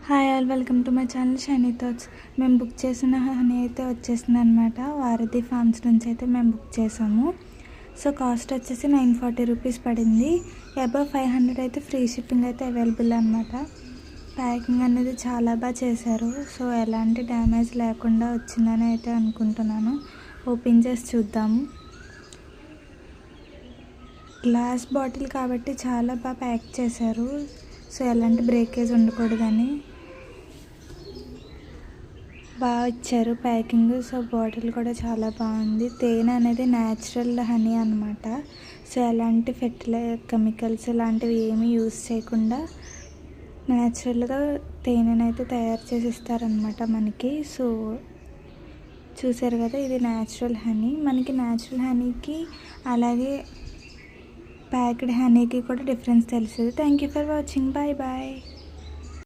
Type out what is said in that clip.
Hi all, welcome to my channel shiny thoughts. మేము book చేసిన honey అయితే వచ్చేసింది అనమాట. వారధి ఫార్మ్స్ నుంచి అయితే మేము బుక్ చేసాము. సో కాస్ట్ వచ్చేసి 940 రూపీస్ పడింది. అబవ్ 500 అయితే ఫ్రీ షిప్పింగ్ అయితే అవైలబుల్ అనమాట. ప్యాకింగ్ అనేది చాలా బాగా చేశారు. సో ఎలాంటి డ్యామేజ్ లేకుండా వచ్చిందని అయితే అనుకుంటున్నాను. ఓపెన్ చేసి చూద్దాము. గ్లాస్ బాటిల్ కాబట్టి చాలా బాగా ప్యాక్ చేశారు. సో ఎలాంటి బ్రేకేజ్ ఉండకూడదని బాగా ఇచ్చారు ప్యాకింగ్. సో బాటిల్ కూడా చాలా బాగుంది. తేనె అనేది న్యాచురల్ హనీ అనమాట. సో ఎలాంటి కెమికల్స్ ఇలాంటివి ఏమీ యూస్ చేయకుండా న్యాచురల్గా తేనెనైతే తయారు చేసి ఇస్తారనమాట మనకి. సో చూసారు కదా, ఇది న్యాచురల్ హనీ. మనకి న్యాచురల్ హనీకి అలాగే ప్యాక్డ్ హనీకి కూడా డిఫరెన్స్ తెలుస్తుంది. Thank you for watching. Bye bye.